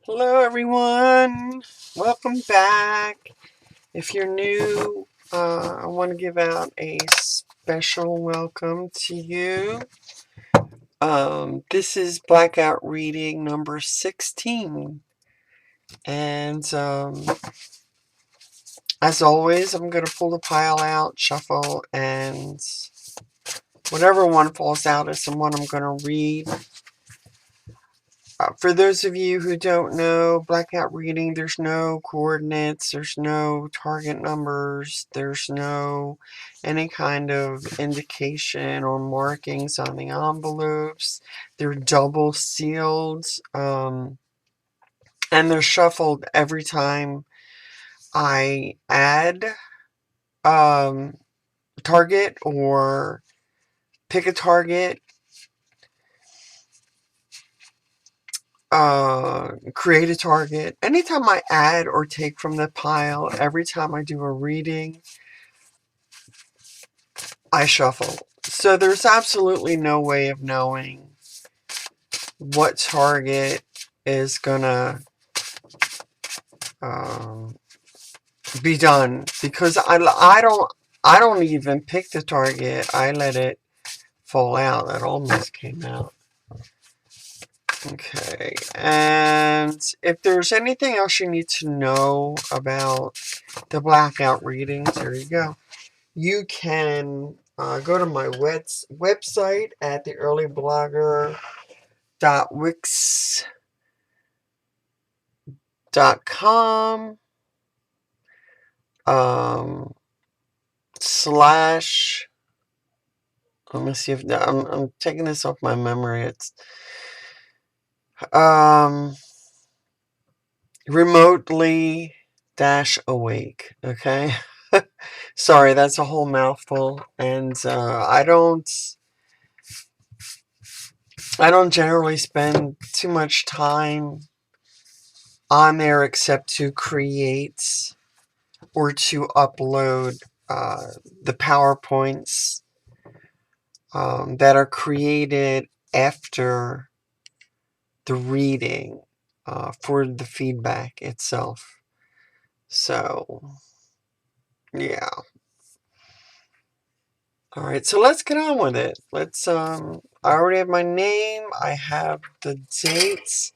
Hello, everyone. Welcome back. If you're new, I want to give out a special welcome to you. This is Blackout reading number 16. And as always, I'm going to pull the pile out, shuffle, and whatever one falls out is the one I'm going to read. For those of you who don't know, blackout reading, there's no coordinates, there's no target numbers, there's no any kind of indication or markings on the envelopes. They're double sealed, and they're shuffled every time I add target or pick a target. Create a target. Anytime I add or take from the pile, every time I do a reading, I shuffle. So there's absolutely no way of knowing what target is gonna be done, because I don't even pick the target. I let it fall out. That almost came out. Okay, and if there's anything else you need to know about the blackout readings, there you go. You can go to my website at theearlyblogger.wix.com slash, let me see if I'm taking this off my memory. It's remotely dash awake. Okay. Sorry, that's a whole mouthful, and I don't generally spend too much time on there except to create or to upload the PowerPoints that are created after the reading for the feedback itself. So, yeah. All right, so let's get on with it. I already have my name. I have the dates.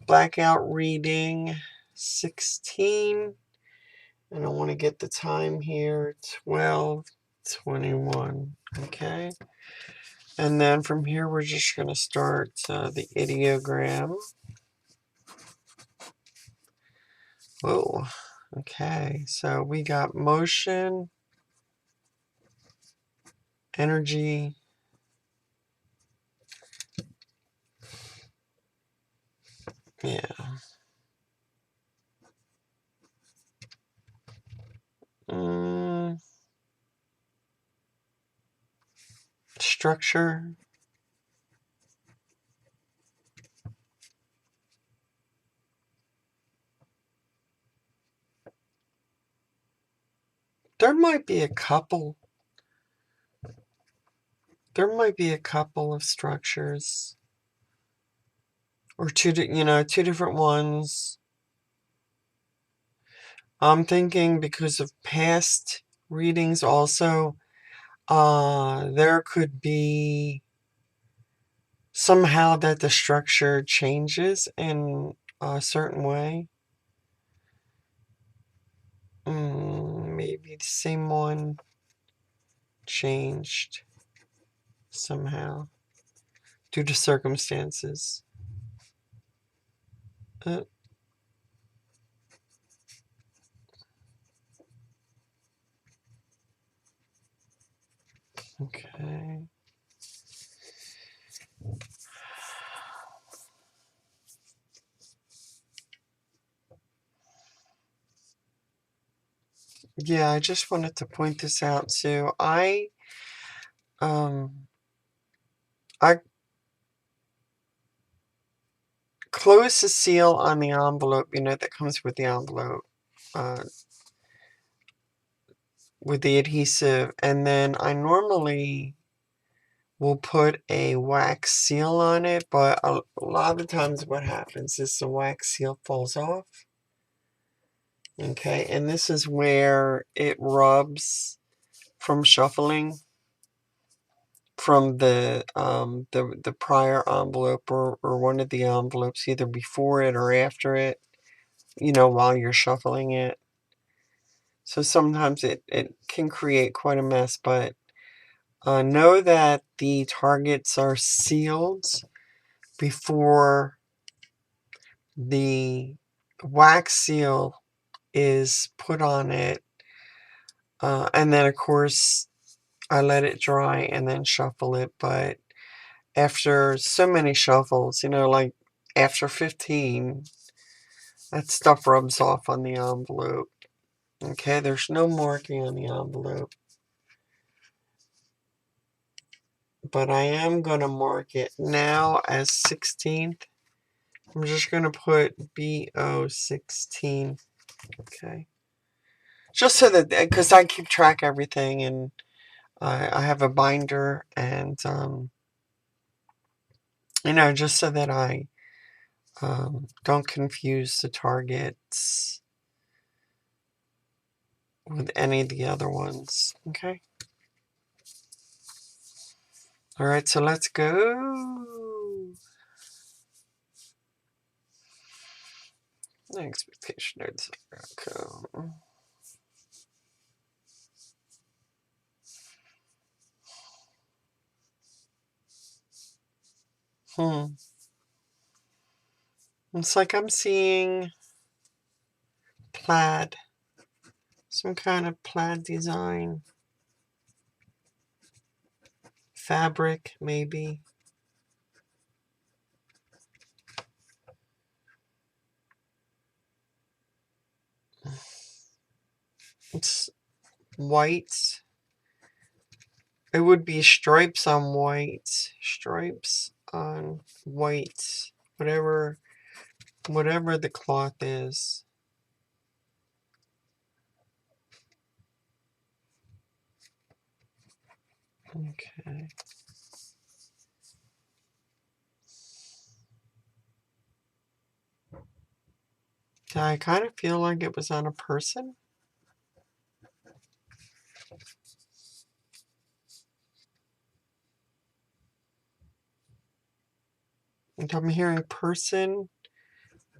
Blackout reading 16. And I want to get the time here, 12:21. Okay. And then from here, we're just going to start the ideogram. Whoa. Okay. So we got motion, energy, yeah. Structure. There might be a couple. There might be a couple of structures, or two different ones. I'm thinking because of past readings also, there could be somehow that the structure changes in a certain way. Maybe the same one changed somehow due to circumstances. Okay. Yeah, I just wanted to point this out too. I close the seal on the envelope, that comes with the envelope, with the adhesive, and then I normally we'll put a wax seal on it, but a lot of the times what happens is the wax seal falls off. Okay, and this is where it rubs from shuffling from the prior envelope or one of the envelopes, either before it or after it, while you're shuffling it. So sometimes it can create quite a mess, but know that the targets are sealed before the wax seal is put on it. And then, of course, I let it dry and then shuffle it. But after so many shuffles, like after 15, that stuff rubs off on the envelope. Okay, there's no marking on the envelope. But I am going to mark it now as 16th. I'm just going to put BO16. Okay. Just so that, because I keep track of everything, and I have a binder, and, just so that I don't confuse the targets with any of the other ones. Okay. All right, so let's go. Expectation notes. Okay. It's like I'm seeing plaid. Some kind of plaid design. Fabric, maybe. It's white. It would be stripes on white. Stripes on white. Whatever the cloth is. Okay. I kind of feel like it was on a person. And I'm hearing person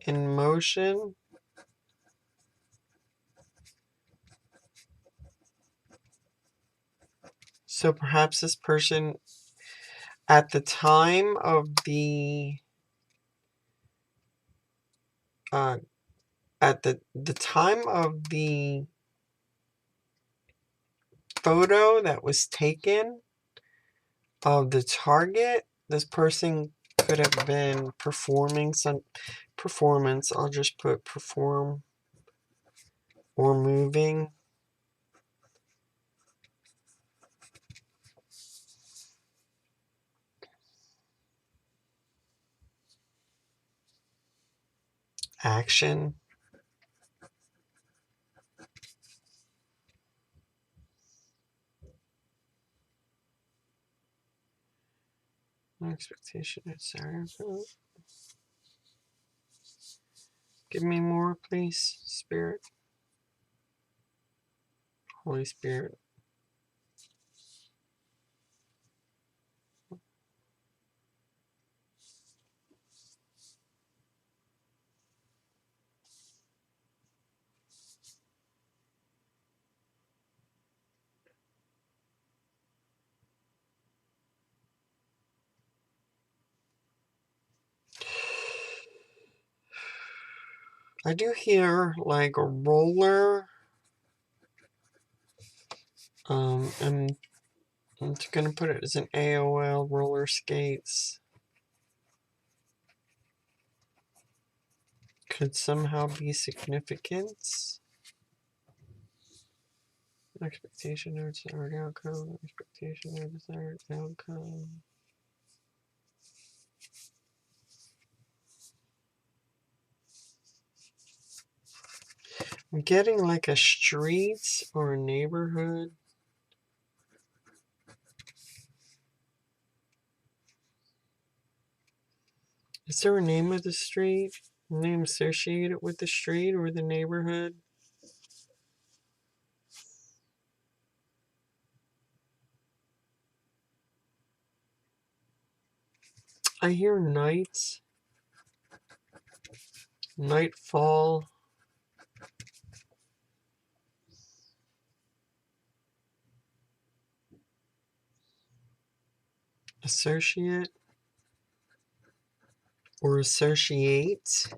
in motion. So perhaps this person at the time of the time of the photo that was taken of the target, this person could have been performing some performance. I'll just put perform or moving. Action. No expectation, sorry. Give me more, please, Spirit. Holy Spirit. I do hear like a roller. I'm gonna put it as an AOL, roller skates. Could somehow be significance. Expectation or desired outcome. Expectation or desired outcome. I'm getting like a street or a neighborhood. Is there a name of the street? A name associated with the street or the neighborhood? I hear nights, nightfall, associate, or associate.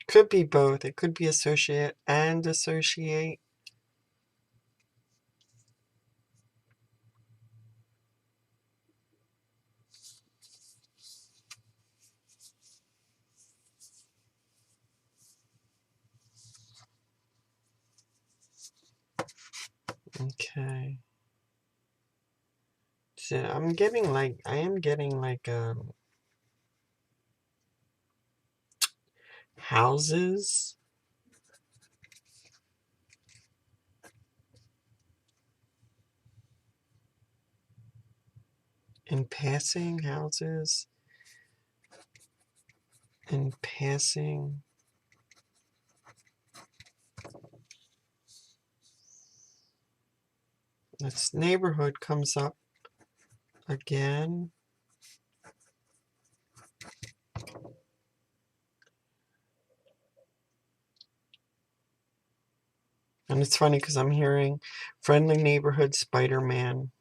Could be both. It could be associate and associate. Okay. So I am getting like houses in passing, houses in passing. This neighborhood comes up again. And it's funny because I'm hearing friendly neighborhood Spider-Man.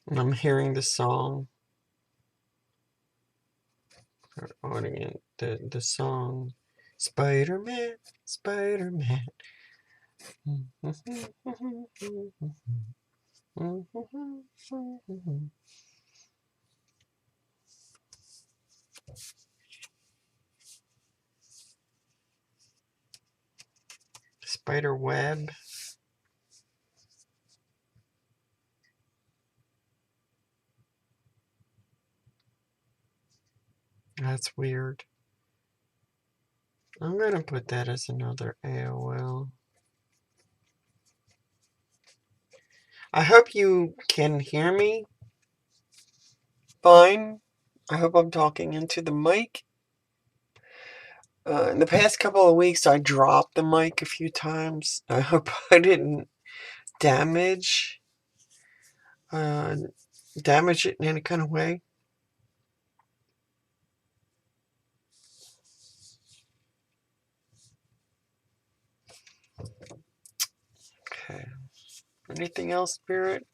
And I'm hearing the song. The song Spider-Man, Spider-Man. Spider web. That's weird. I'm going to put that as another AOL. I hope you can hear me fine. I hope I'm talking into the mic. In the past couple of weeks, I dropped the mic a few times. I hope I didn't damage uh, damage it in any kind of way. Okay. Anything else, Spirit?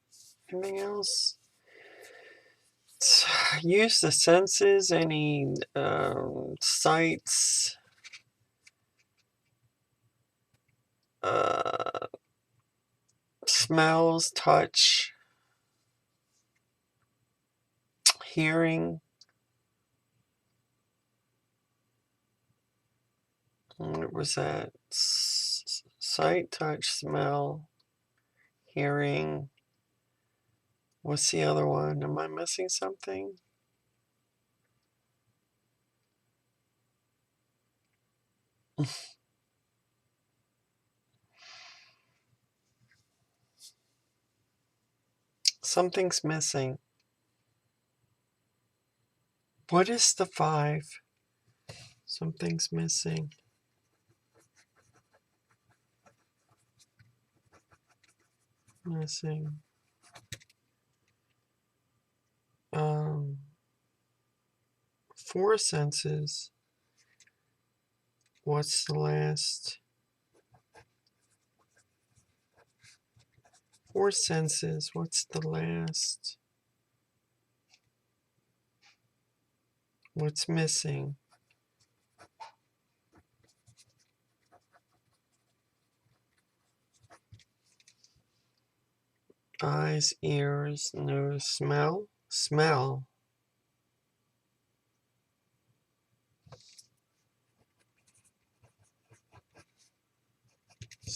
Anything else? Use the senses. Any sights? Smells, touch, hearing. What was that? Sight, touch, smell, hearing. What's the other one? Am I missing something? Something's missing. What is the 5? Something's missing. Missing. 4 senses. What's the last? 4 senses. What's the last? What's missing? Eyes, ears, nose, smell. Smell.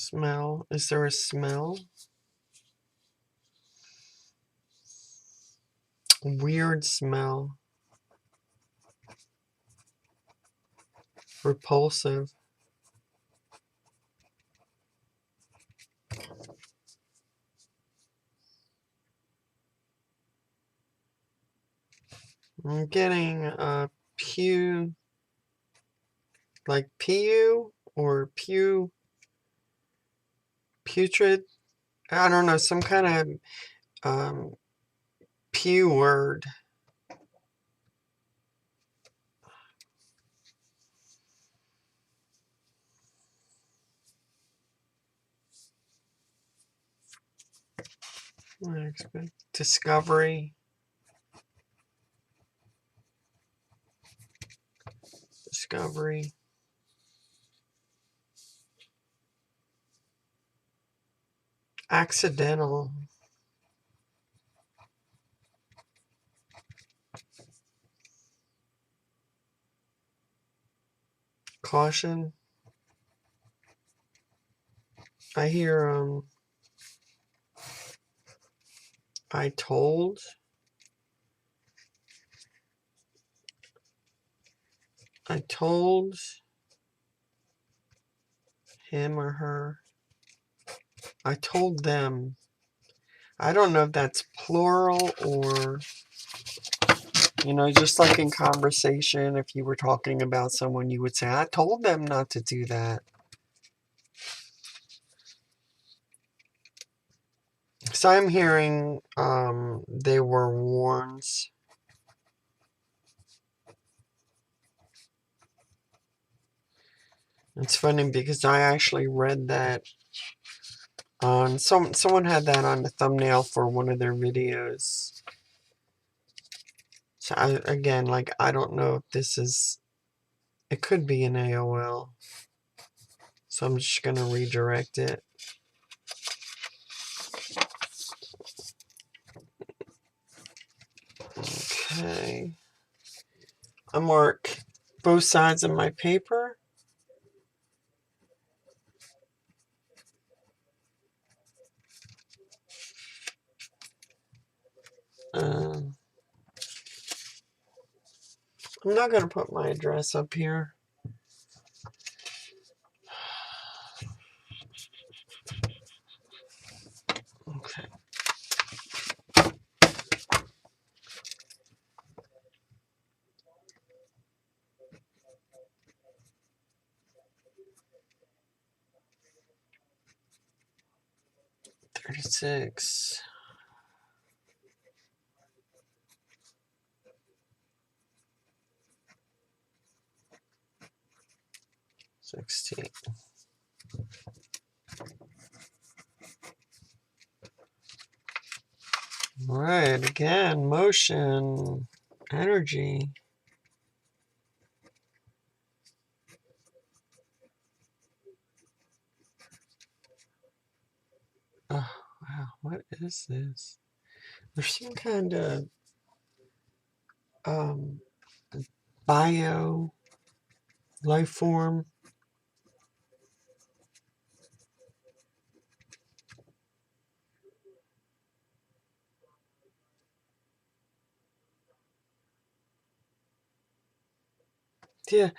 Smell. Is there a smell? Weird smell. Repulsive. I'm getting pew, like pew or putrid. I don't know, some kind of pew word. Discovery. Discovery. Accidental. Caution. I hear I told. I told him or her. I told them. I don't know if that's plural or, just like in conversation, if you were talking about someone, you would say, I told them not to do that. So I'm hearing they were warned. It's funny because I actually read that on someone had that on the thumbnail for one of their videos. So again, like, I don't know if this is, it could be an AOL. So I'm just going to redirect it. Okay. I mark both sides of my paper. I'm not going to put my address up here. Okay. $36. 16. Right, again, motion, energy. Oh, wow, what is this? There's some kind of bio life form. Yeah,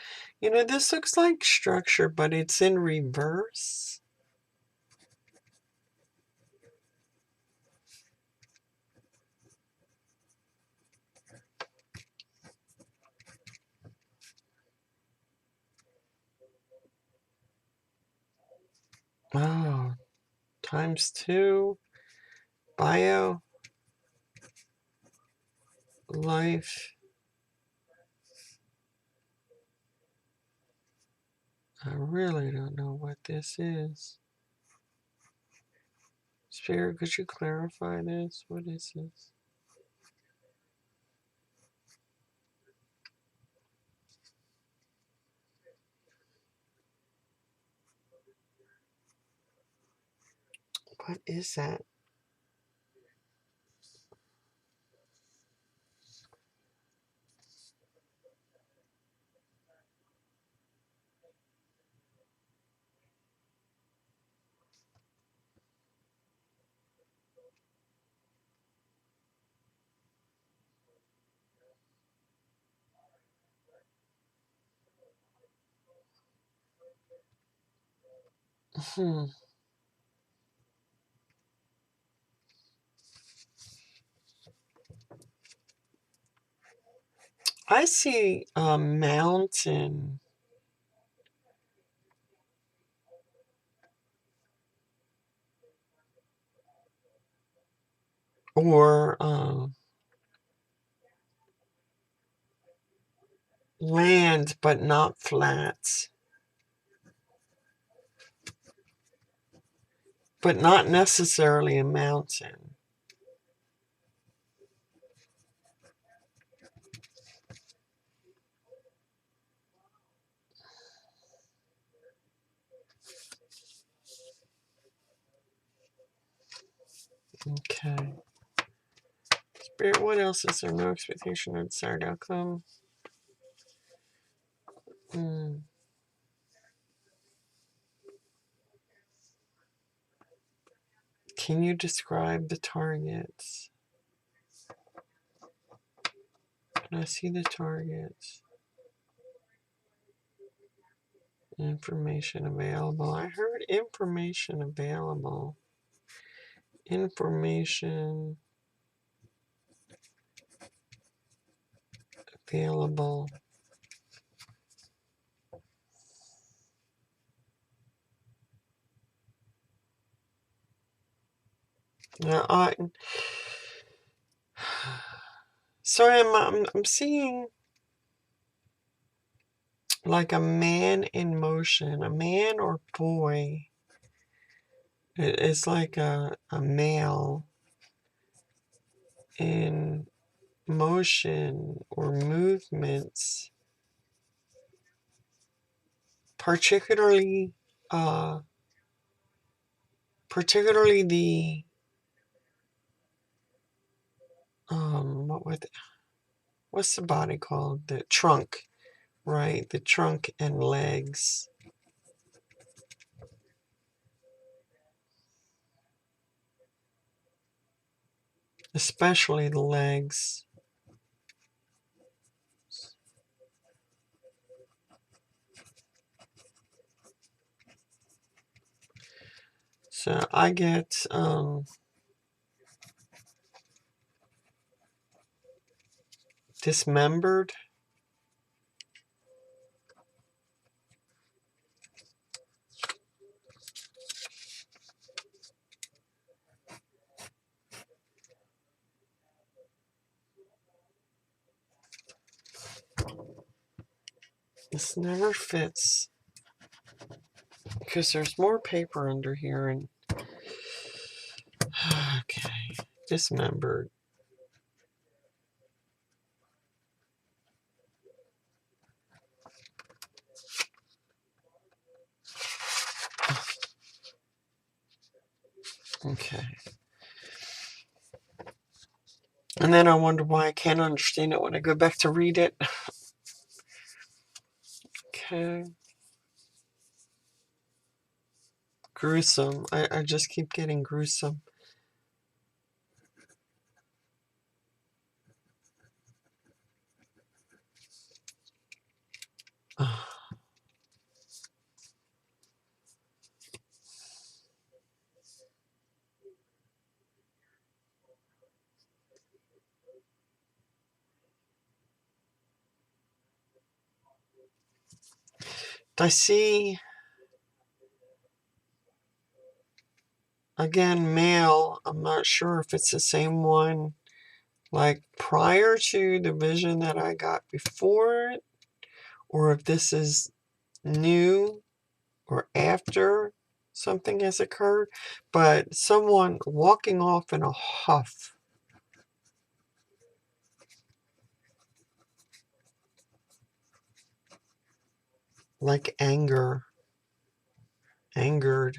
this looks like structure, but it's in reverse. Oh, ×2. Bio. Life. I really don't know what this is. Spirit, could you clarify this? What is this? What is that? Hmm. I see a mountain or land, but not flats, but not necessarily a mountain. Okay. Spirit, what else is there? No expectation or desired outcome. Hmm. Can you describe the targets? Can I see the targets? Information available. I heard information available. Information available. Now, so I'm seeing like a man in motion, a man or boy. It's like a male in motion or movements, particularly uh, particularly the what's the body called? The trunk, right? The trunk and legs, especially the legs. So I get dismembered. This never fits because there's more paper under here and okay, dismembered. Okay. And then I wonder why I can't understand it when I go back to read it. Okay. Gruesome. I just keep getting gruesome. I see, again, male. I'm not sure if it's the same one like prior to the vision that I got before it, or if this is new or after something has occurred. But someone walking off in a huff, like angered, angry.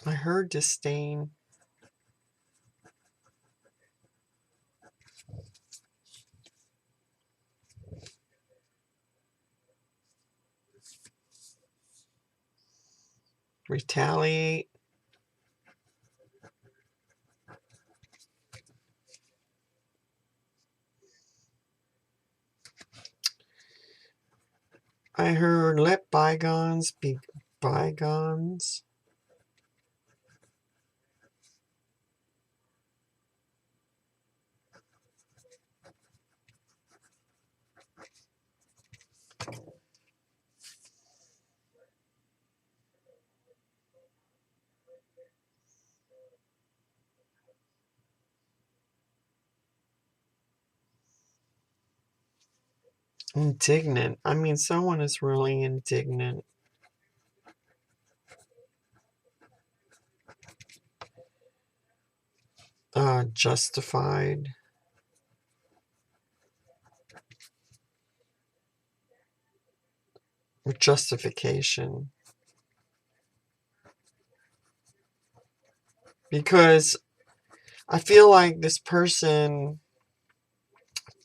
I heard disdain. retaliate. I heard let bygones be bygones. Indignant. I mean, someone is really indignant. Justified. Or justification. Because I feel like this person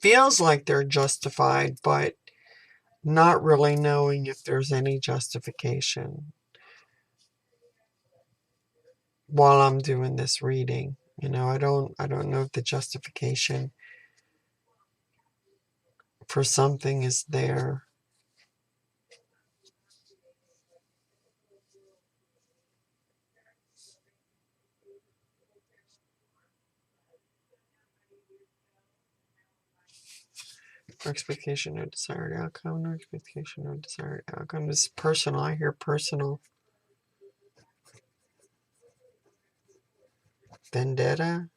feels like they're justified, but not really knowing if there's any justification while I'm doing this reading. You know, I don't know if the justification for something is there. No expectation, no desired outcome. No expectation, no desired outcome. This is personal. I hear personal. Vendetta.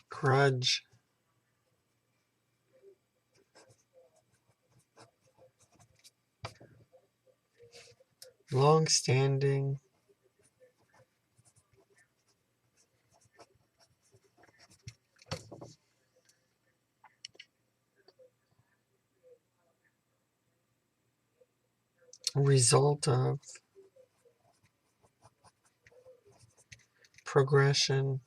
Grudge. Long-standing. Result of. Progression.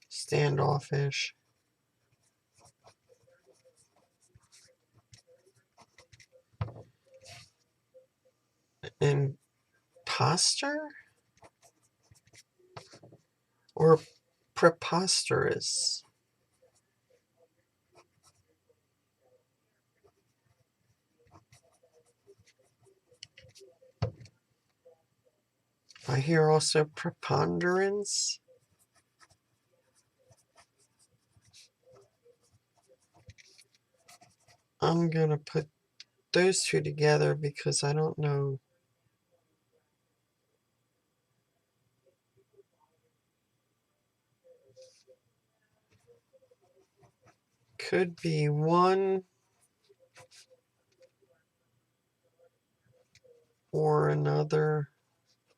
Standoffish. Imposter? Or preposterous? I hear also preponderance. I'm gonna put those two together because I don't know. Could be one or another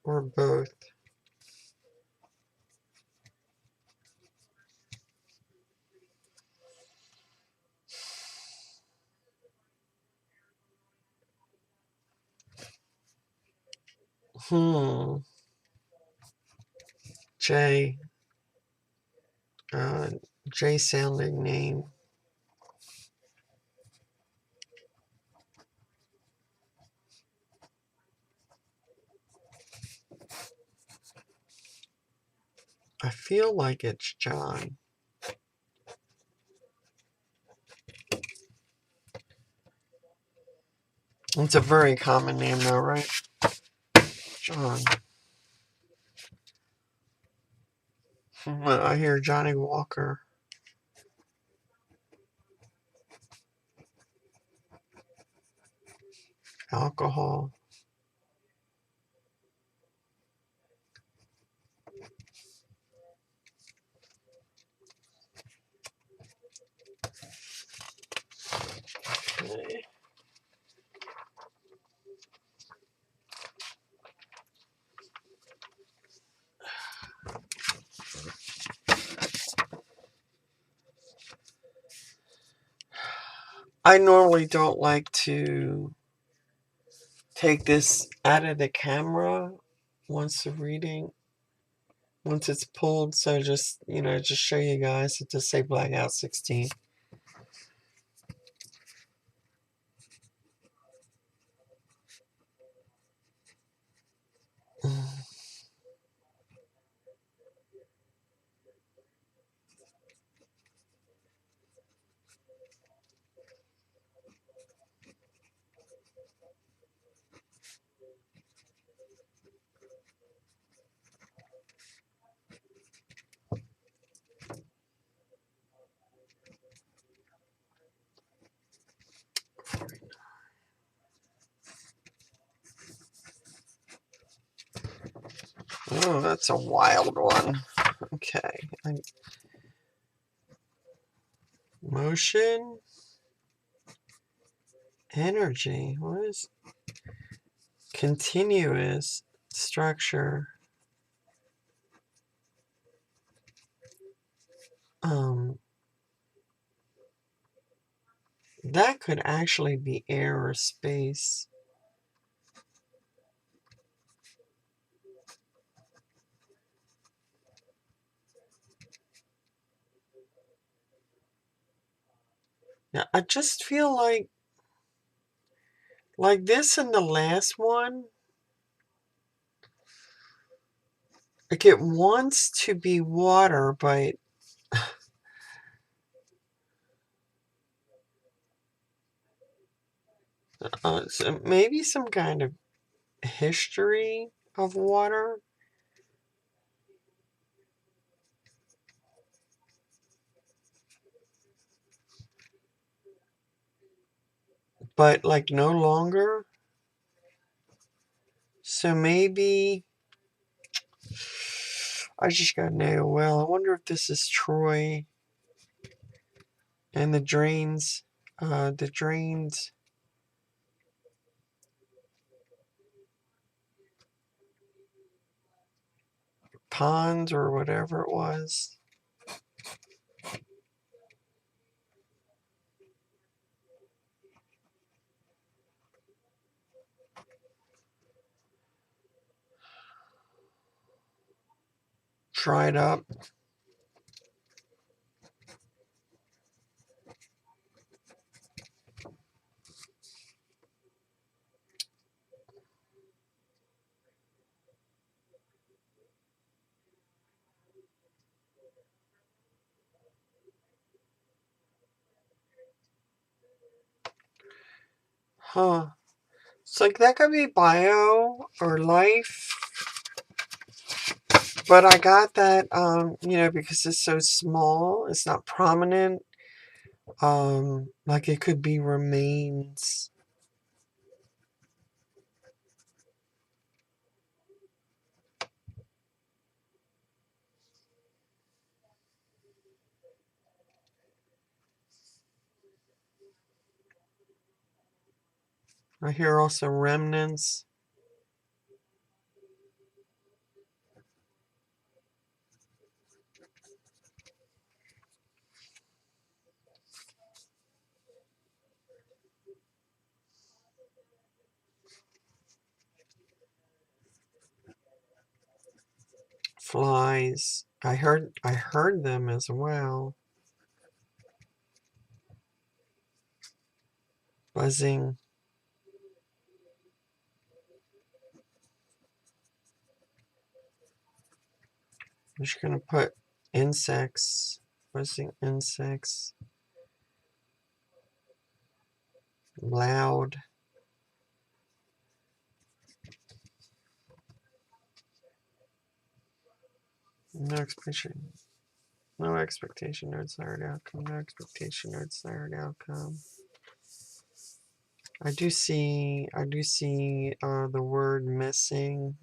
or both. J. J sounding name. I feel like it's John. It's a very common name though, right? John. I hear Johnny Walker. Alcohol. I normally don't like to take this out of the camera once it's pulled, so just, just show you guys it does say Blackout 16. Oh, that's a wild one. Okay. Motion, energy. What is continuous structure? That could actually be air or space. Now, I just feel like this and the last one, like it wants to be water, but so maybe some kind of history of water, but like no longer. So maybe I just got no. Well, I wonder if this is Troy and the drains, ponds or whatever it was. Dried up. Huh. It's like that could be bio or life. But I got that, because it's so small, it's not prominent. Like it could be remains. I hear also remnants. Flies. I heard them as well. Buzzing. I'm just gonna put insects. Buzzing insects. Loud. No expectation. No expectation, no desired outcome. No expectation, no desired outcome. I do see the word missing.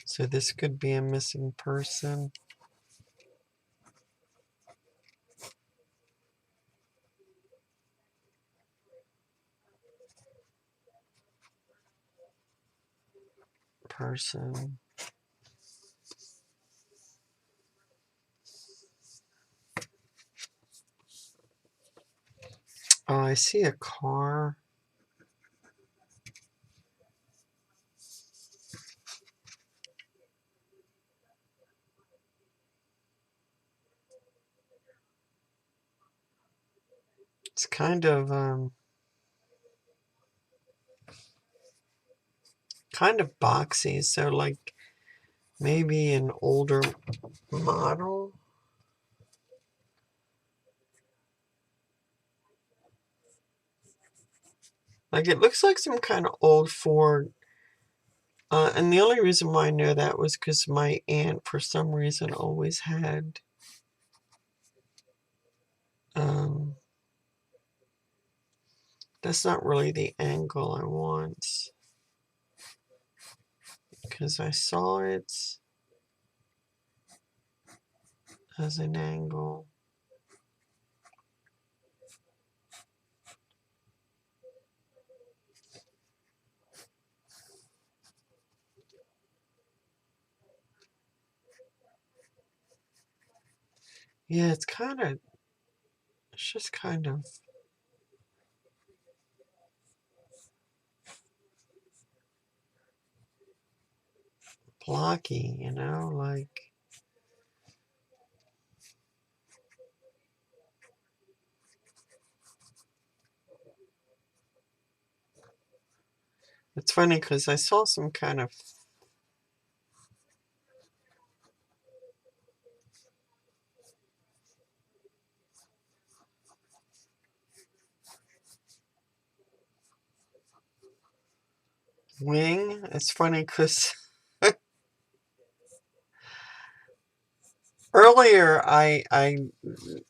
So this could be a missing person. Person. I see a car. It's kind of boxy, so like maybe an older model. Like it looks like some kind of old Ford. And the only reason why I know that was because my aunt, for some reason, always had um, that's not really the angle I want, because I saw it as an angle. Yeah, it's just kind of blocky, like it's funny because I saw some kind of wing. It's funny because earlier I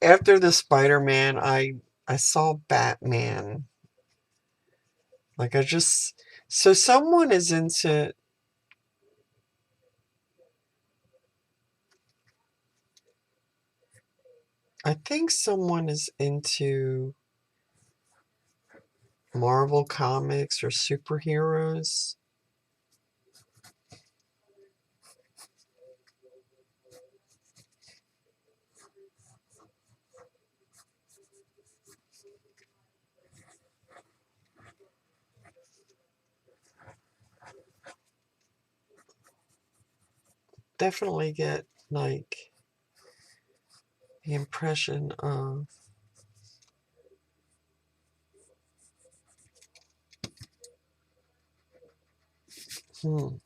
after the Spider-Man I saw Batman. Like so someone is into I think someone is into Marvel comics or superheroes. Definitely get like the impression of hmm,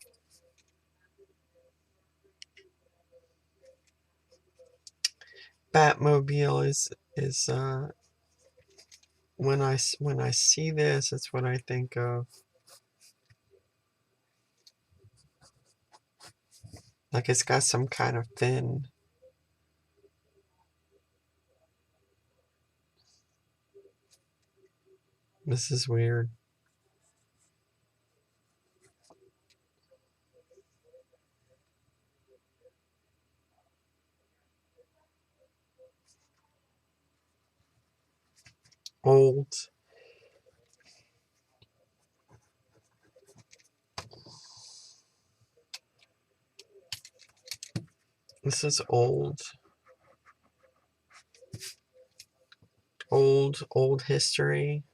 Batmobile is when I see this, it's what I think of. Like it's got some kind of fin. This is weird. Old. This is old. Old history.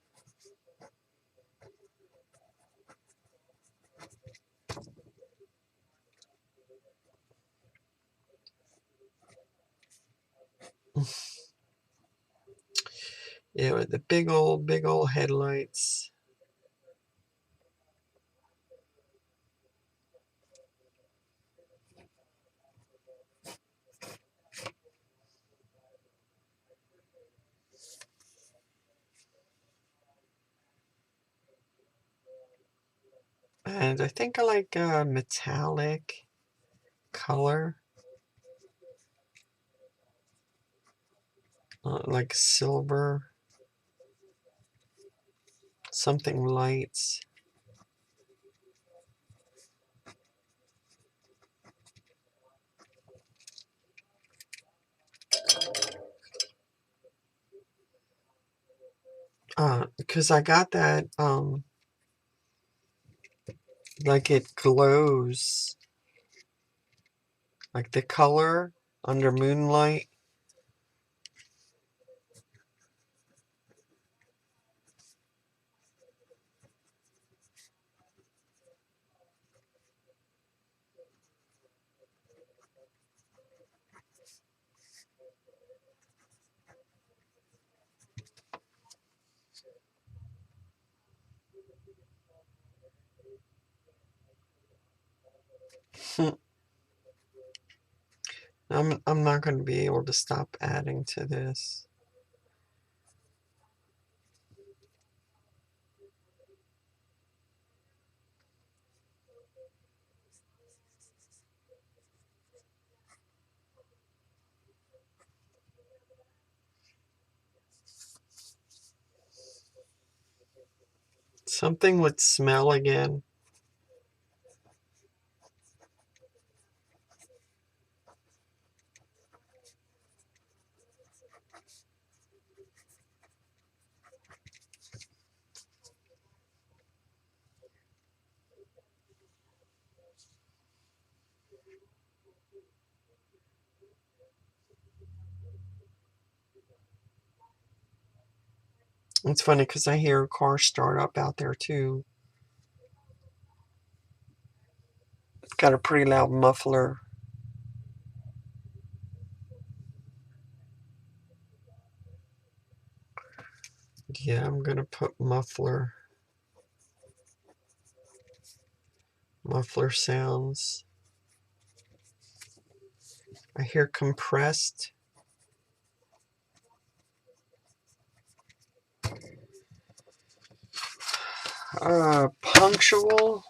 Yeah, with the big old headlights. And I think I like metallic color. Like silver. Something light. Because I got that, like it glows. Like the color under moonlight. I'm not going to be able to stop adding to this. Something with smell again. It's funny because I hear a car start up out there too. It's got a pretty loud muffler. Yeah, I'm gonna put muffler sounds. I hear compressed. Punctual.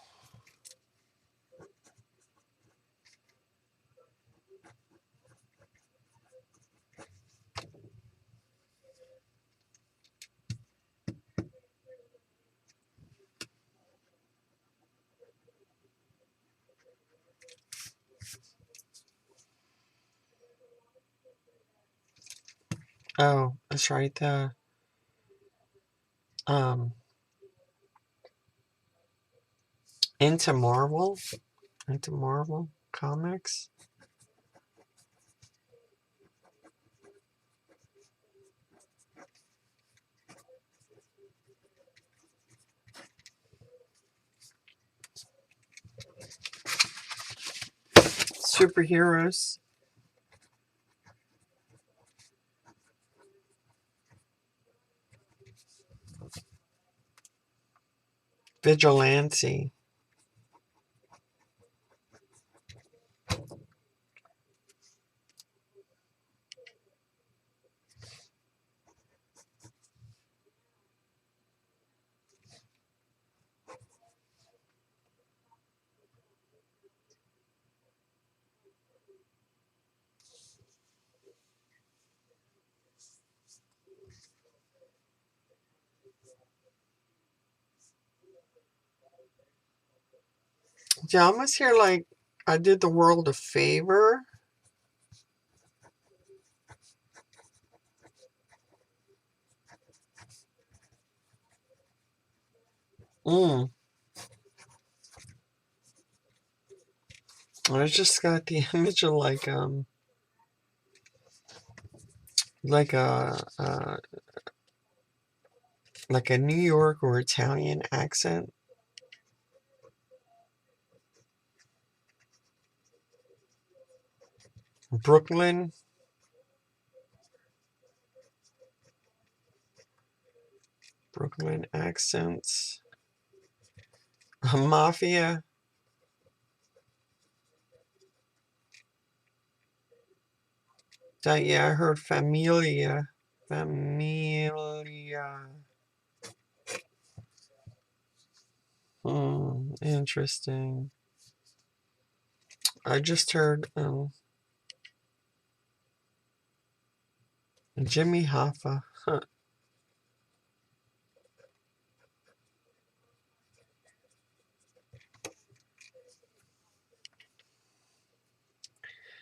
Oh, that's right. Um, into Marvel, comics. Superheroes. Vigilante. Yeah, I almost hear like I did the world a favor. Mm. I just got the image of like a New York or Italian accent. Brooklyn accents. Mafia. Yeah, I heard familia. Familia. Interesting. I just heard Jimmy Hoffa. Huh.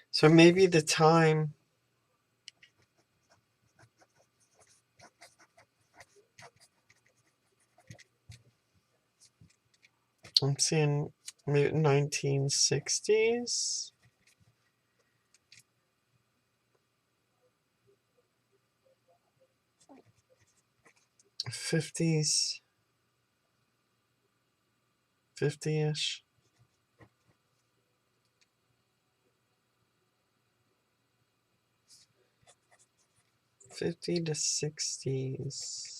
So maybe the time. I'm seeing maybe 1960s. 50s. 50-ish. 50 to 60s.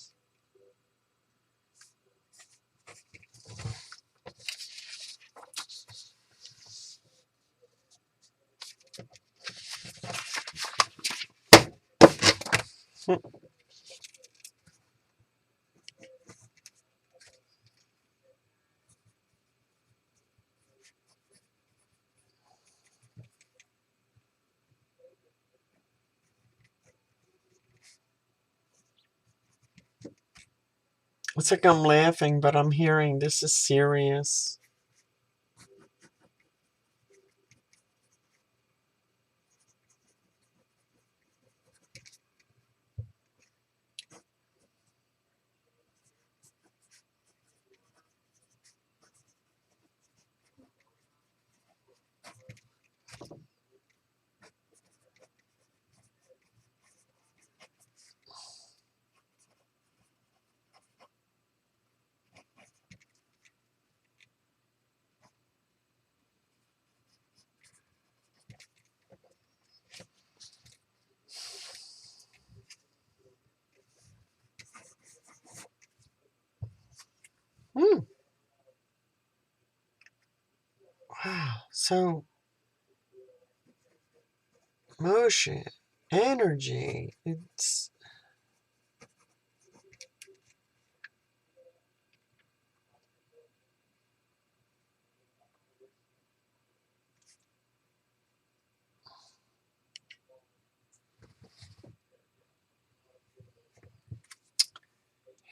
It's like I'm laughing, but I'm hearing this is serious. Hmm. Wow. So, motion, energy. It's.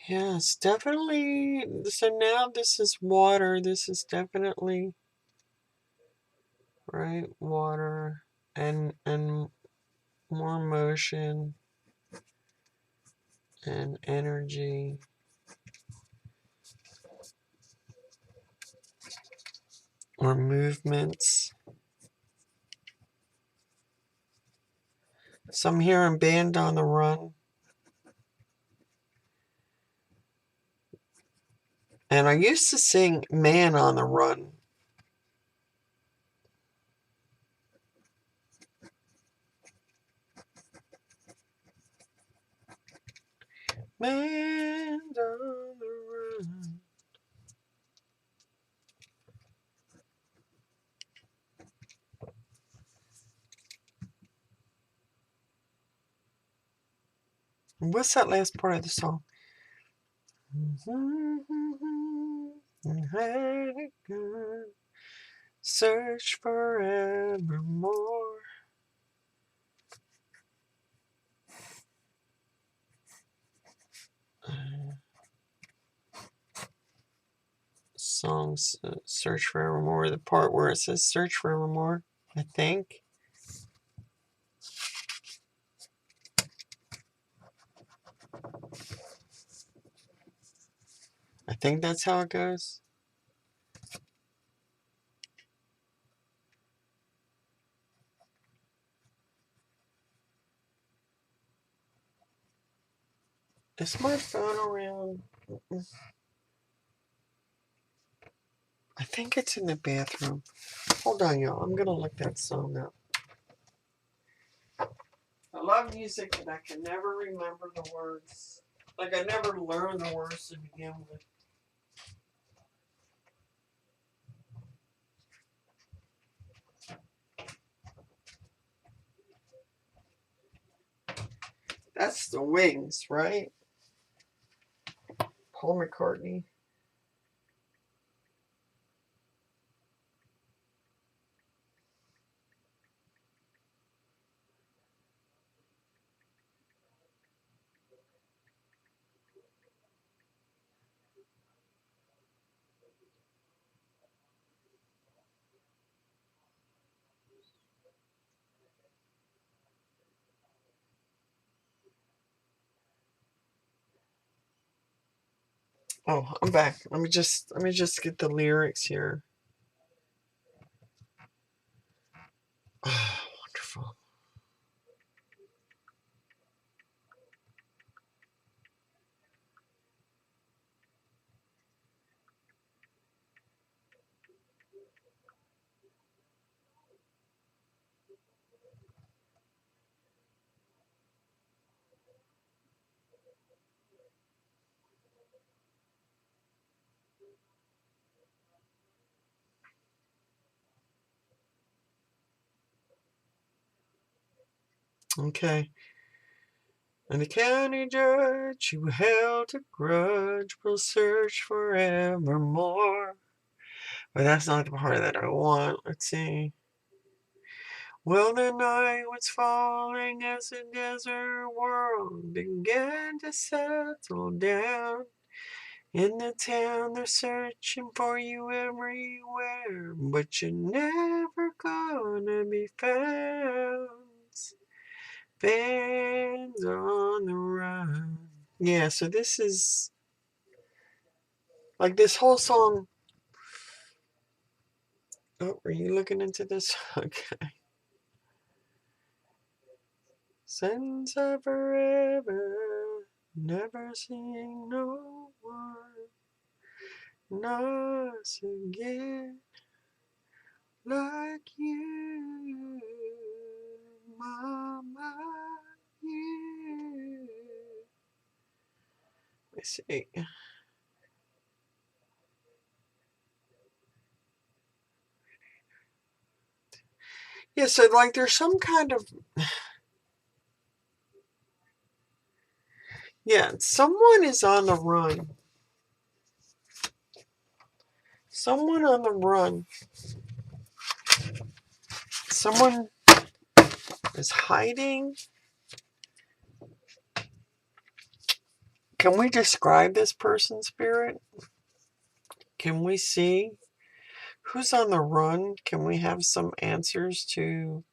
Yeah, it's definitely. So now this is water. This is definitely. Right? Water. And more motion and energy or movements. So I'm hearing Band on the Run. And I used to sing Man on the Run. Man on the Run. What's that last part of the song? Search forevermore. Songs, Search Forevermore. The part where it says Search Forevermore, I think. I think that's how it goes. Is my phone around? I think it's in the bathroom. Hold on, y'all. I'm gonna look that song up. I love music, but I can never remember the words. Like I never learned the words to begin with. That's the Wings, right? Paul McCartney. Oh, I'm back. Let me just get the lyrics here. Oh, wonderful. Okay. And the county judge who held a grudge will search forevermore. But that's not the part that I want. Let's see. Well, the night was falling as the desert world began to settle down. In the town, they're searching for you everywhere, but you're never gonna be found. Fans on the run. Yeah, so this is like this whole song. Oh, are you looking into this? Okay. Since I forever, never seeing no one, not again like you, mama, you. Let's see. Yeah, so like there's some kind of, yeah, someone is on the run. Someone on the run. Someone is hiding. Can we describe this person's spirit? Can we see who's on the run? Can we have some answers to?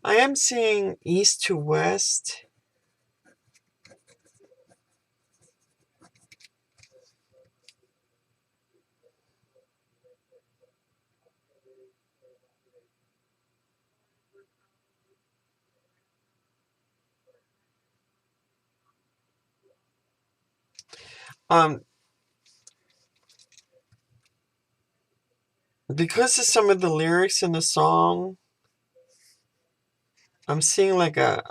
I am seeing east to west. Um, because of some of the lyrics in the song, I'm seeing like a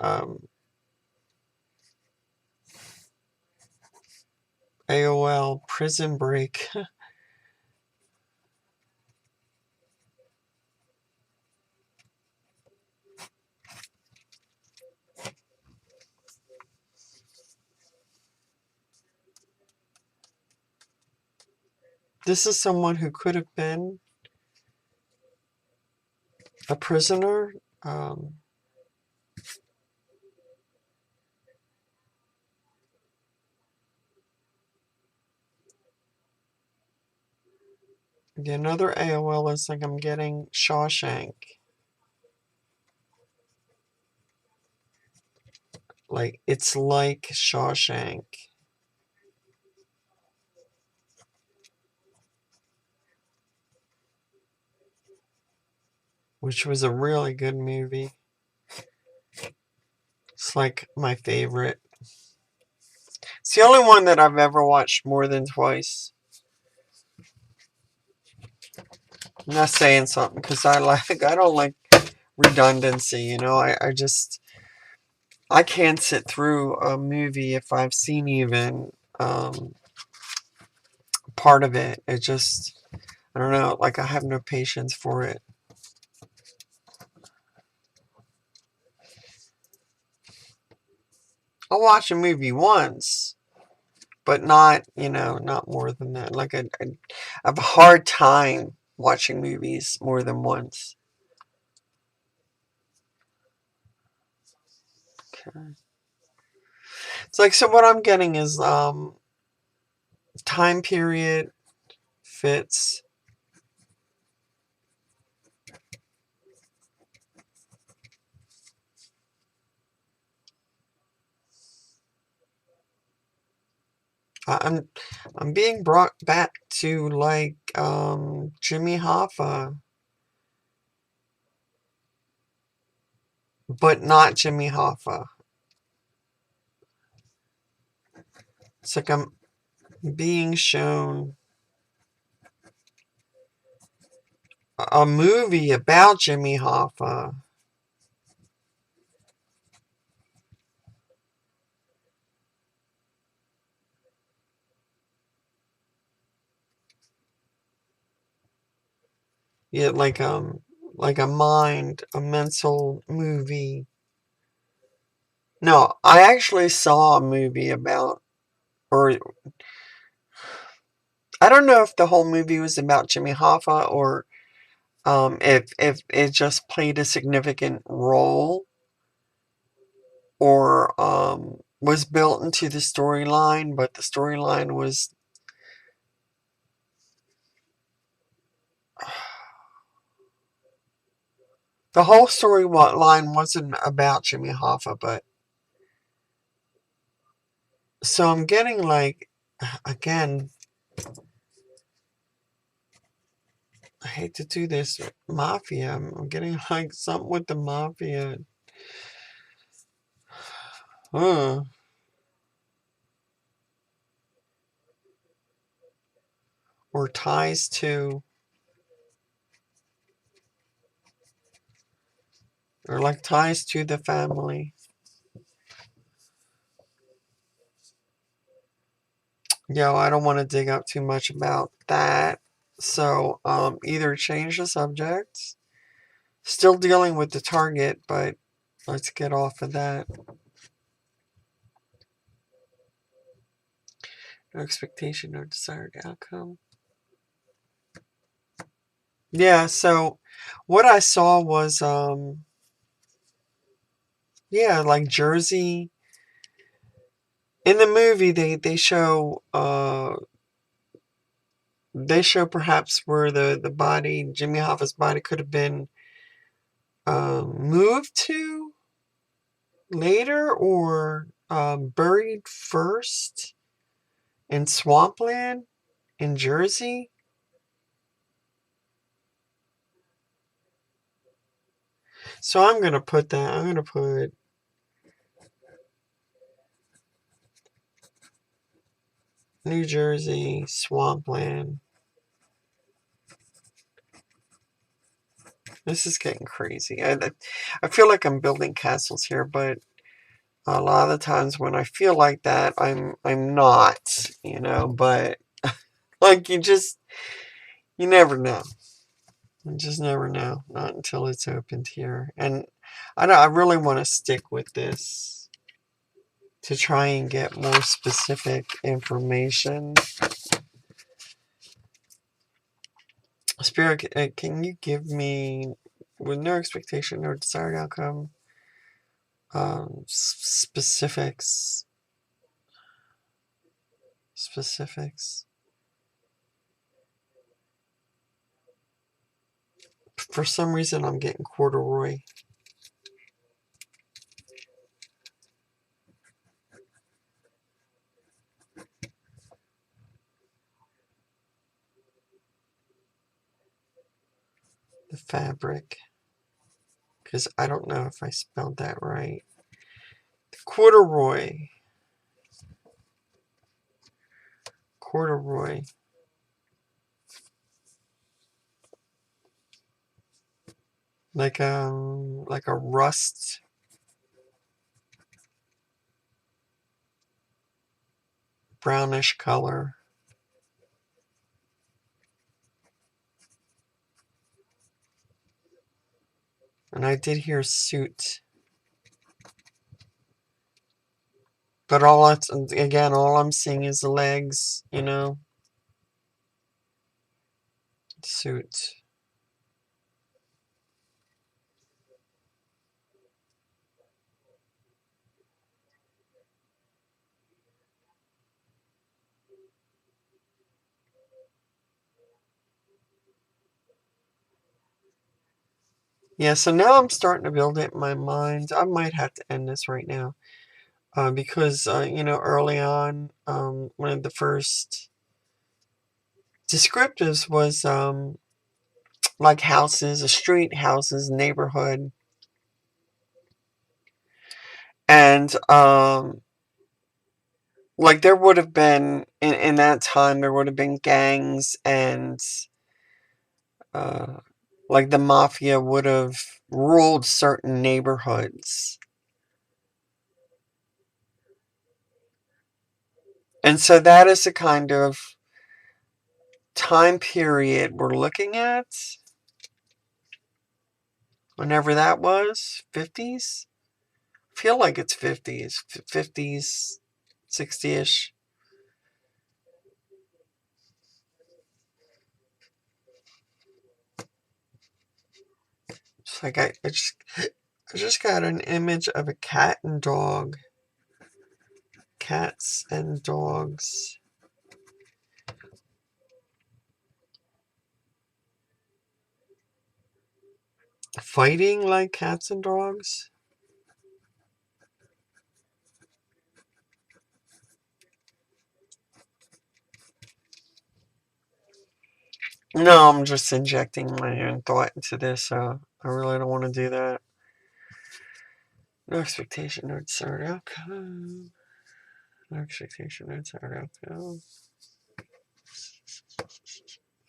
AOL prison break. This is someone who could have been a prisoner. Um, Another AOL is like I'm getting Shawshank. Like it's like Shawshank, which was a really good movie. It's like my favorite. It's the only one that I've ever watched more than twice. I'm not saying something because I don't like redundancy, you know. I can't sit through a movie if I've seen even part of it. It just, I don't know, like I have no patience for it. I'll watch a movie once, but not, not more than that. Like I have a hard time watching movies more than once. Okay. It's like, so what I'm getting is time period fits. I'm I'm being brought back to like Jimmy Hoffa, but not Jimmy Hoffa. It's like I'm being shown a movie about Jimmy Hoffa. Yeah, like like a mental movie. No, I actually saw a movie about, or I don't know if the whole movie was about Jimmy Hoffa or if it just played a significant role or was built into the storyline, but the storyline was the whole storyline wasn't about Jimmy Hoffa, but so I'm getting like again, I hate to do this, mafia. I'm getting like something with the mafia. Uh, or ties to, or like ties to the family. Yo, I don't want to dig up too much about that. So, either change the subject. Still dealing with the target, but let's get off of that. No expectation, no desired outcome. Yeah, so what I saw was yeah, like Jersey. In the movie they show perhaps where the body, Jimmy Hoffa's body, could have been moved to later or buried first in swampland in Jersey. So I'm gonna put that. I'm gonna put New Jersey swampland. This is getting crazy. I feel like I'm building castles here, but a lot of the times when I feel like that, I'm not. But like you never know. You just never know. Not until it's opened here. And I really want to stick with this to try and get more specific information. Spirit, can you give me, with no expectation, no desired outcome, specifics? Specifics. For some reason, I'm getting corduroy. The fabric. Because I don't know if I spelled that right. The corduroy. Corduroy. Like a rust brownish color. And I did hear suit. But all I'm seeing is the legs, Suit. Yeah, so now I'm starting to build it in my mind. I might have to end this right now. Because, early on, one of the first descriptives was like houses, a street, houses, neighborhood. And like there would have been, in that time, there would have been gangs and uh, like the mafia would have ruled certain neighborhoods. And so that is the kind of time period we're looking at. Whenever that was, 50s? Feel like it's 50s, 60-ish. It's like I just got an image of a cat and dog. Cats and dogs. Fighting like cats and dogs? No, I'm just injecting my own thought into this, so I really don't want to do that. No expectation, no desired outcome. No expectation, no desired outcome.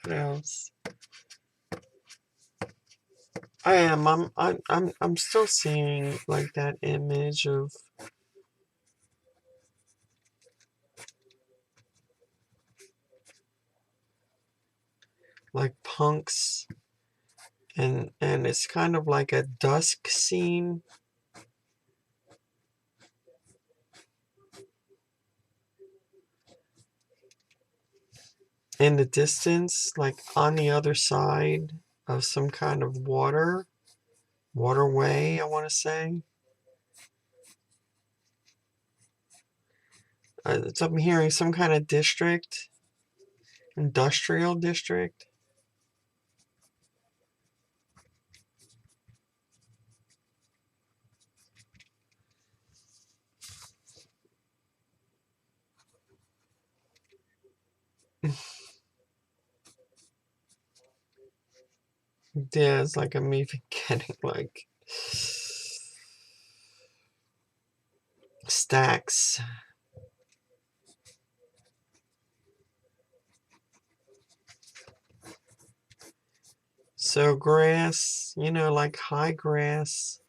What else? I'm still seeing like that image of like punks, and it's kind of like a dusk scene. In the distance, like on the other side of some kind of waterway, I want to say. I'm hearing some kind of district, industrial district. Yeah, it's like I'm even getting like stacks. So grass, like high grass.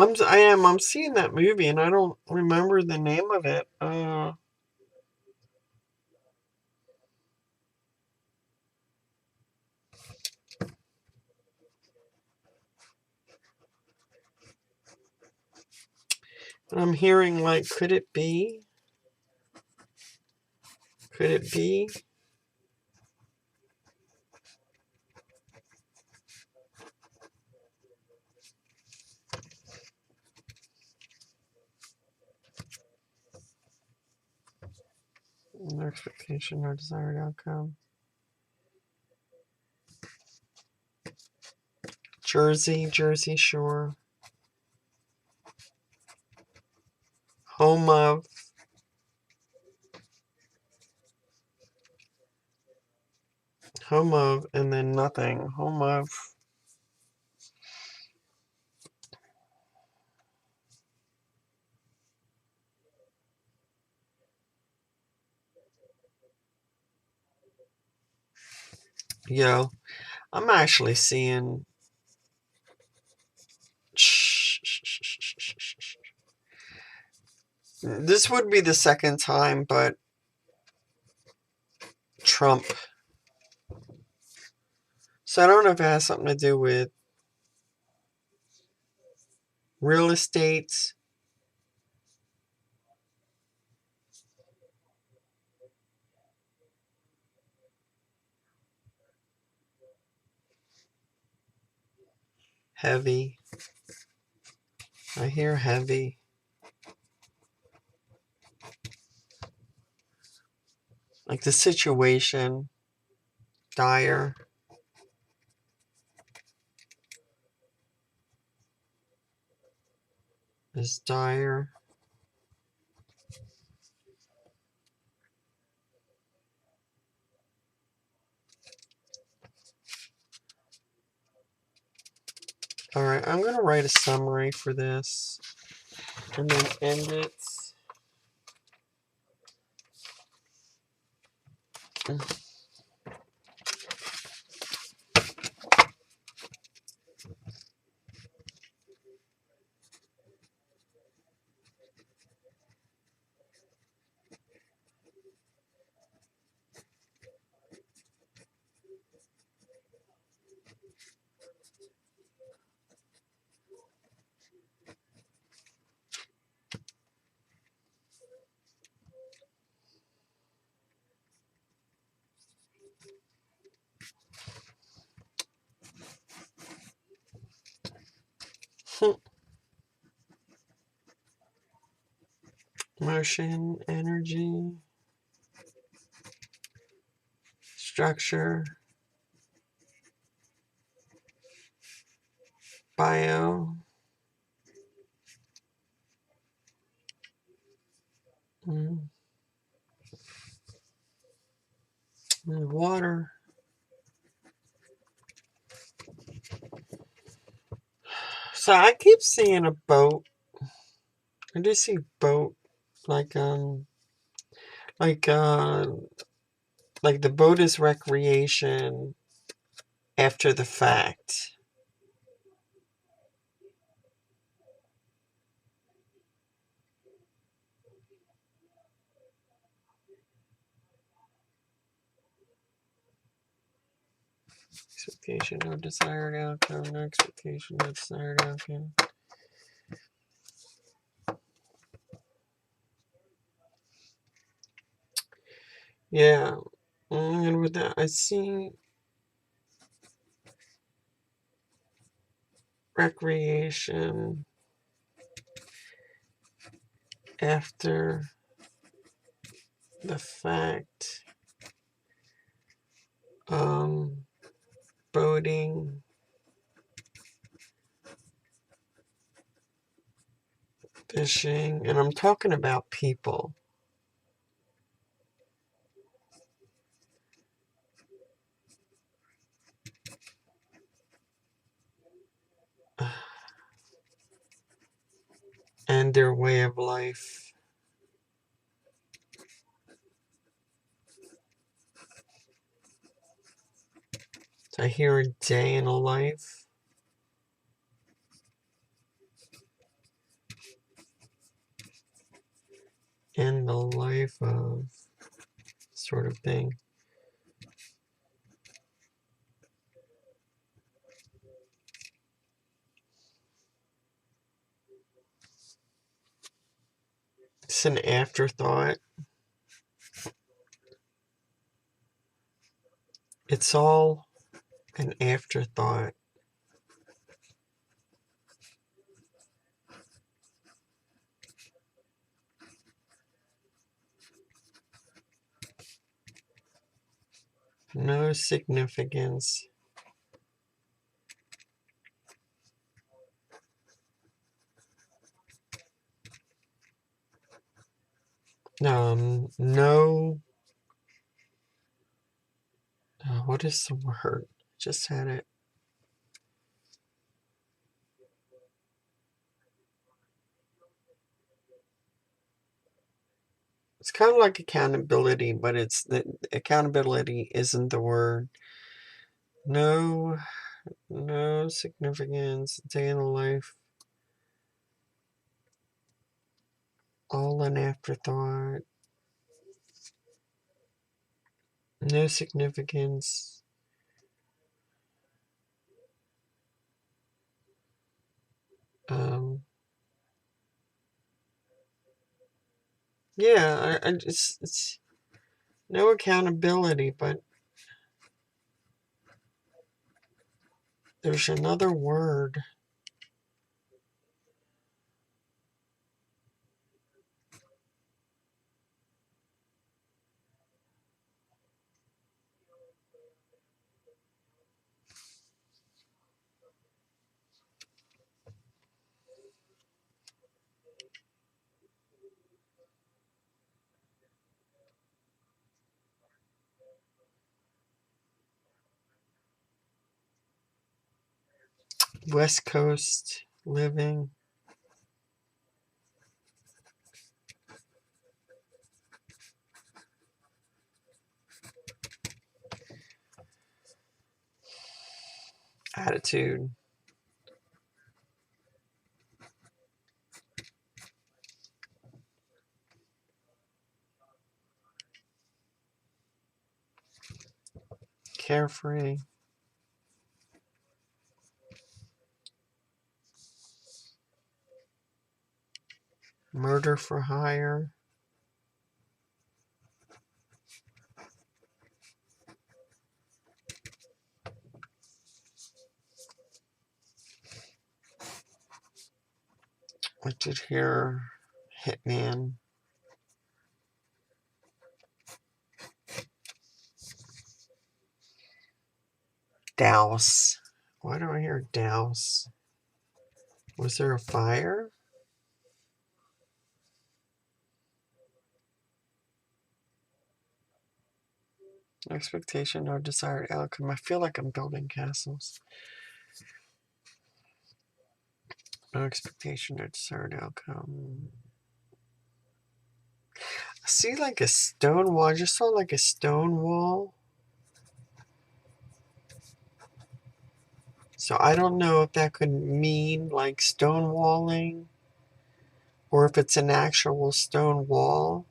I'm seeing that movie and I don't remember the name of it. I'm hearing like, could it be? Could it be? No expectation, no desired outcome. Jersey Shore. Home of. Home of, and then nothing. Home of. Yo, I'm actually seeing. This would be the second time, but Trump. So I don't know if it has something to do with real estate. Heavy. I hear heavy. Like the situation. Dire. Is dire. Alright, I'm going to write a summary for this and then end it. Motion, energy, structure, bio, mm, water. So I keep seeing a boat. I do see boat, like like uh, like the boat is recreation after the fact. Expectation, no desired outcome. No expectation, no desired outcome. Yeah, and with that, I see recreation after the fact. Boating, fishing, and I'm talking about people. And their way of life. So I hear a day in a life. In the life of sort of thing. It's an afterthought. It's all an afterthought. No significance. No. What is the word? Just had it. It's kind of like accountability, but it's the accountability isn't the word. No significance. Day in the life. All an afterthought. No significance. Um, yeah, I just, it's no accountability, but there's another word. West Coast living. Attitude. Carefree. Murder for hire. I did hear hitman. Douse. Why do I hear douse? Was there a fire? No expectation, no desired outcome. I feel like I'm building castles. No expectation, no desired outcome. I see like a stone wall. I just saw like a stone wall. So I don't know if that could mean like stonewalling or if it's an actual stone wall.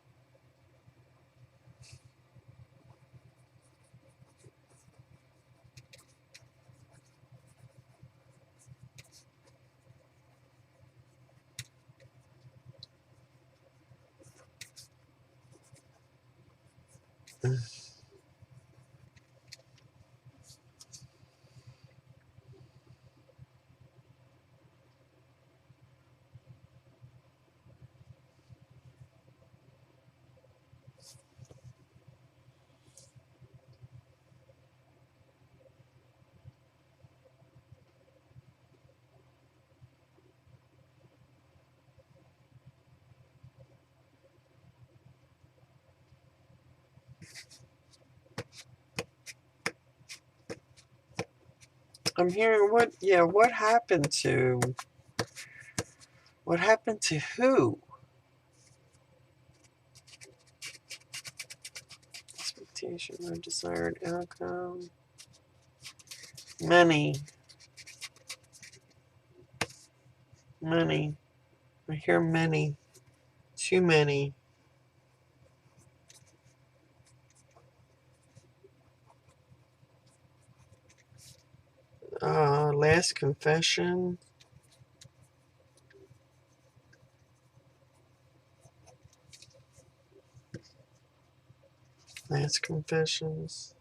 I'm hearing what happened to who? Expectation or desired outcome. Many. I hear many. Too many. Last confession. Last confessions.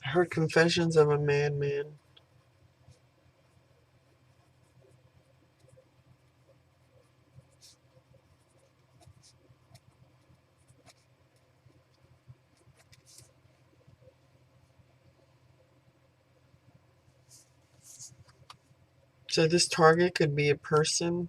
I heard confessions of a madman. So this target could be a person.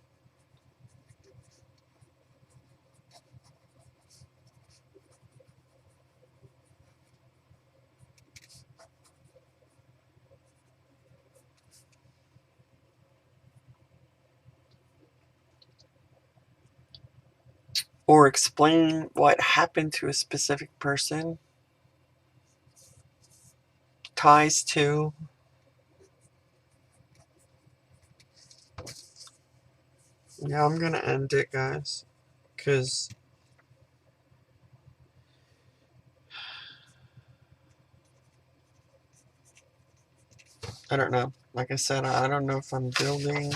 Or explain what happened to a specific person. Ties to. Yeah, I'm gonna end it, guys. Because I don't know. Like I said, I don't know if I'm building.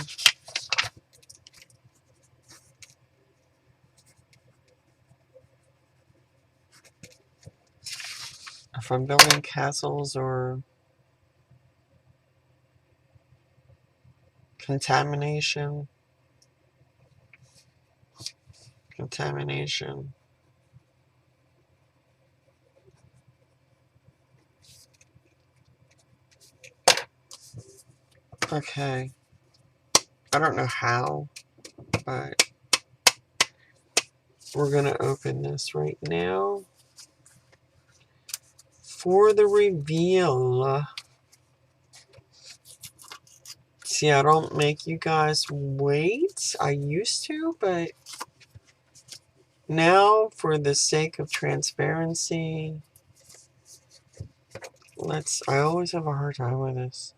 If I'm building castles or contamination. Contamination. Okay. I don't know how, but we're going to open this right now for the reveal. See, I don't make you guys wait. I used to, but now, for the sake of transparency, I always have a hard time with this.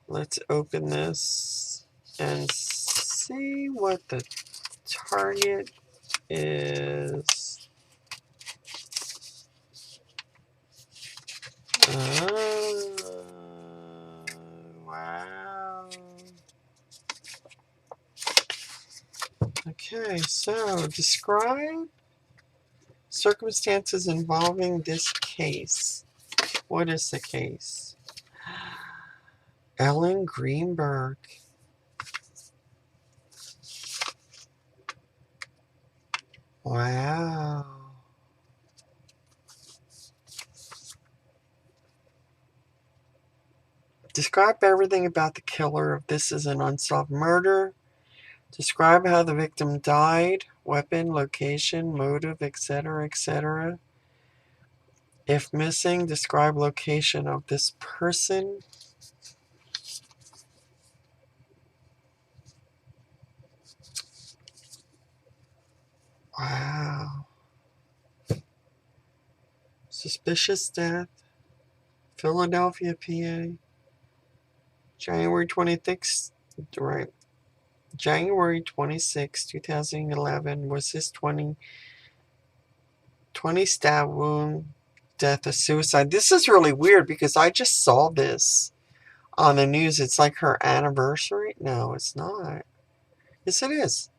Let's open this and see what the target is. Wow. Okay, so describe circumstances involving this case. What is the case? Ellen Greenberg. Wow. Describe everything about the killer if this is an unsolved murder. Describe how the victim died, weapon, location, motive, etc., etc. If missing, describe location of this person. Wow. Suspicious death. Philadelphia, PA. January 26th, right. January 26, 2011 was his 20 stab wound, death or suicide. This is really weird because I just saw this on the news. It's like her anniversary. No, it's not. Yes, it is.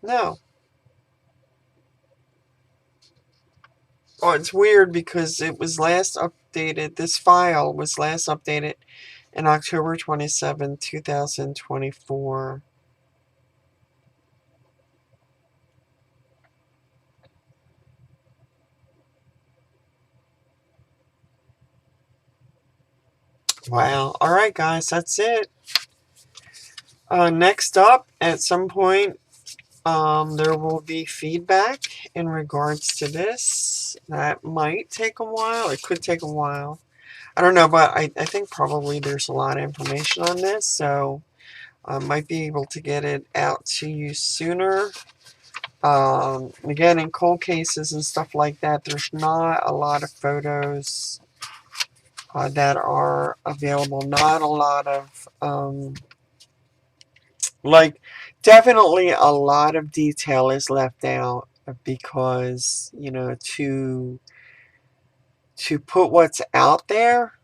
No. Oh, it's weird because it was last updated. This file was last updated in October 27, 2024. Wow. All right, guys, that's it. Next up, at some point, there will be feedback in regards to this. That might take a while. It could take a while. I don't know, but I think probably there's a lot of information on this, so I might be able to get it out to you sooner. Again, in cold cases and stuff like that, there's not a lot of photos that are available. Not a lot of, definitely a lot of detail is left out because, to put what's out there,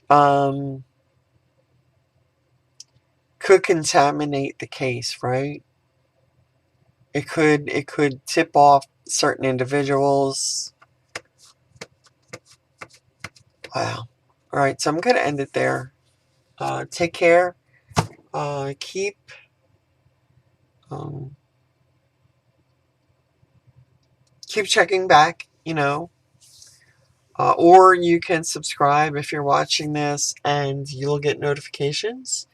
could contaminate the case, right? It could tip off certain individuals. Wow. All right, so I'm going to end it there. Take care. Keep checking back, or you can subscribe if you're watching this, and you'll get notifications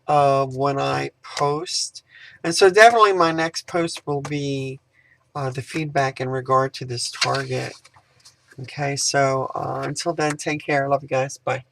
of when I post. And so definitely my next post will be the feedback in regard to this target. Okay, so until then, take care. Love you guys. Bye.